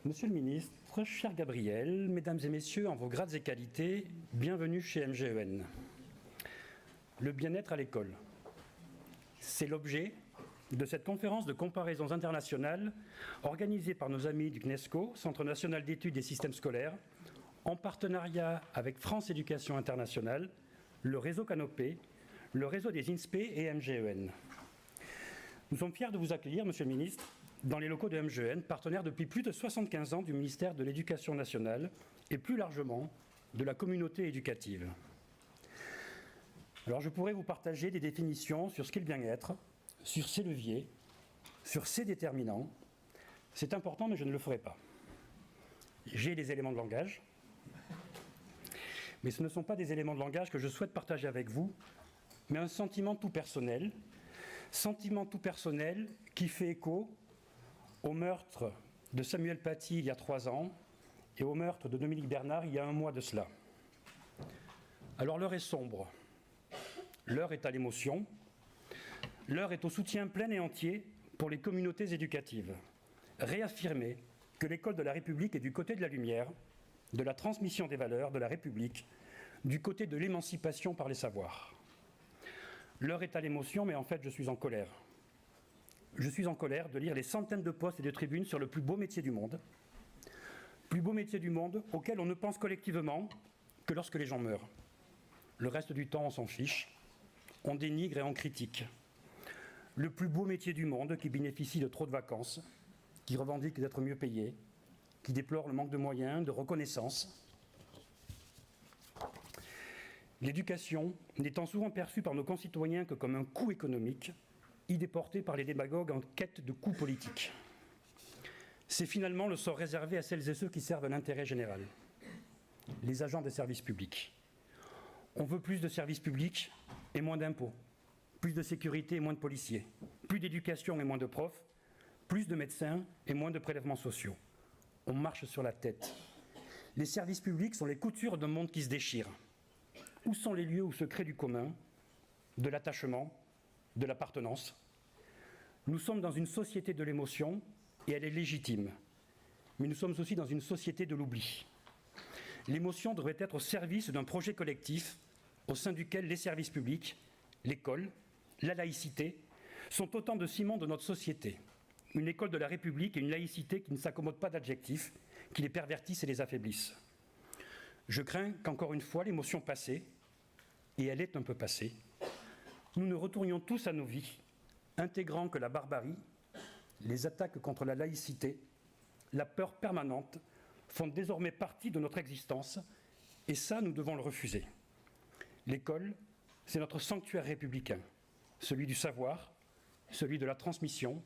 Monsieur le ministre, cher Gabriel, mesdames et messieurs, en vos grades et qualités, bienvenue chez MGEN. Le bien-être à l'école, c'est l'objet de cette conférence de comparaisons internationales organisée par nos amis du CNESCO, Centre national d'études des systèmes scolaires, en partenariat avec France Éducation Internationale, le réseau Canopé, le réseau des INSPE et MGEN. Nous sommes fiers de vous accueillir, Monsieur le ministre, dans les locaux de MGEN, partenaire depuis plus de 75 ans du ministère de l'Éducation nationale et plus largement de la communauté éducative. Alors je pourrais vous partager des définitions sur ce qu'est le bien-être, sur ses leviers, sur ses déterminants. C'est important, mais je ne le ferai pas. J'ai des éléments de langage, mais ce ne sont pas des éléments de langage que je souhaite partager avec vous, mais un sentiment tout personnel qui fait écho au meurtre de Samuel Paty il y a 3 ans et au meurtre de Dominique Bernard il y a 1 mois de cela. Alors l'heure est sombre, l'heure est à l'émotion, l'heure est au soutien plein et entier pour les communautés éducatives. Réaffirmer que l'école de la République est du côté de la lumière, de la transmission des valeurs de la République, du côté de l'émancipation par les savoirs. L'heure est à l'émotion, mais en fait je suis en colère. Je suis en colère de lire les centaines de posts et de tribunes sur le plus beau métier du monde auquel on ne pense collectivement que lorsque les gens meurent. Le reste du temps, on s'en fiche, on dénigre et on critique. Le plus beau métier du monde qui bénéficie de trop de vacances, qui revendique d'être mieux payé, qui déplore le manque de moyens, de reconnaissance. L'éducation n'étant souvent perçue par nos concitoyens que comme un coût économique, idée portée par les démagogues en quête de coûts politiques. C'est finalement le sort réservé à celles et ceux qui servent l'intérêt général, les agents des services publics. On veut plus de services publics et moins d'impôts, plus de sécurité et moins de policiers, plus d'éducation et moins de profs, plus de médecins et moins de prélèvements sociaux. On marche sur la tête. Les services publics sont les coutures d'un monde qui se déchire. Où sont les lieux où se crée du commun, de l'attachement, de l'appartenance? Nous sommes dans une société de l'émotion et elle est légitime. Mais nous sommes aussi dans une société de l'oubli. L'émotion devrait être au service d'un projet collectif au sein duquel les services publics, l'école, la laïcité sont autant de ciments de notre société. Une école de la République et une laïcité qui ne s'accommodent pas d'adjectifs, qui les pervertissent et les affaiblissent. Je crains qu'encore une fois, l'émotion passée, et elle est un peu passée, nous ne retournions tous à nos vies, intégrant que la barbarie, les attaques contre la laïcité, la peur permanente font désormais partie de notre existence, et ça, nous devons le refuser. L'école, c'est notre sanctuaire républicain, celui du savoir, celui de la transmission,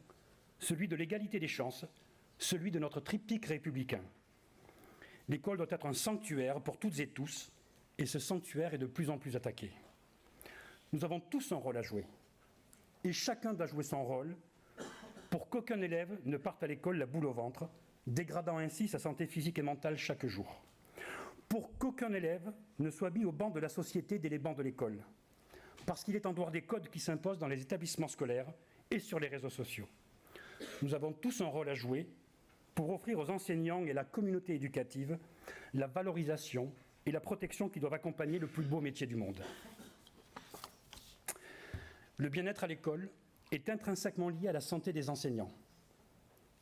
celui de l'égalité des chances, celui de notre triptyque républicain. L'école doit être un sanctuaire pour toutes et tous, et ce sanctuaire est de plus en plus attaqué. Nous avons tous un rôle à jouer, et chacun doit jouer son rôle pour qu'aucun élève ne parte à l'école la boule au ventre, dégradant ainsi sa santé physique et mentale chaque jour. Pour qu'aucun élève ne soit mis au banc de la société dès les bancs de l'école, parce qu'il est en dehors des codes qui s'imposent dans les établissements scolaires et sur les réseaux sociaux. Nous avons tous un rôle à jouer pour offrir aux enseignants et à la communauté éducative la valorisation et la protection qui doivent accompagner le plus beau métier du monde. Le bien-être à l'école est intrinsèquement lié à la santé des enseignants.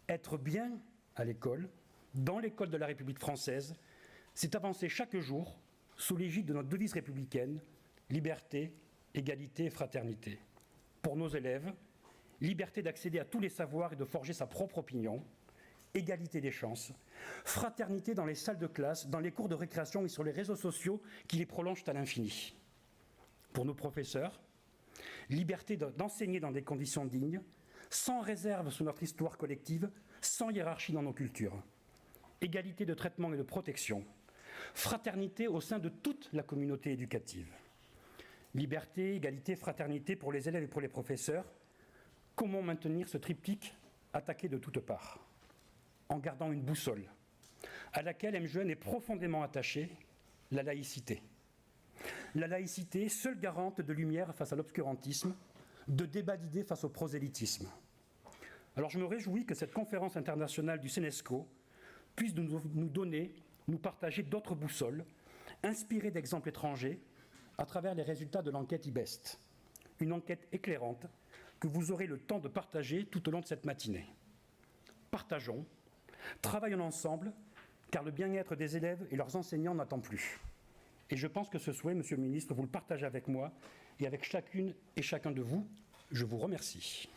Être bien à l'école, dans l'école de la République française, c'est avancer chaque jour sous l'égide de notre devise républicaine, liberté, égalité et fraternité. Pour nos élèves, liberté d'accéder à tous les savoirs et de forger sa propre opinion, égalité des chances, fraternité dans les salles de classe, dans les cours de récréation et sur les réseaux sociaux qui les prolongent à l'infini. Pour nos professeurs, liberté d'enseigner dans des conditions dignes, sans réserve sur notre histoire collective, sans hiérarchie dans nos cultures. Égalité de traitement et de protection. Fraternité au sein de toute la communauté éducative. Liberté, égalité, fraternité pour les élèves et pour les professeurs. Comment maintenir ce triptyque attaqué de toutes parts? En gardant une boussole, à laquelle MGEN est profondément attaché, la laïcité. La laïcité, seule garante de lumière face à l'obscurantisme, de débat d'idées face au prosélytisme. Alors je me réjouis que cette conférence internationale du CNESCO puisse nous donner, nous partager d'autres boussoles, inspirées d'exemples étrangers, à travers les résultats de l'enquête IBEST. Une enquête éclairante que vous aurez le temps de partager tout au long de cette matinée. Partageons, travaillons ensemble, car le bien-être des élèves et leurs enseignants n'attend plus. Et je pense que ce souhait, Monsieur le Ministre, vous le partagez avec moi et avec chacune et chacun de vous. Je vous remercie.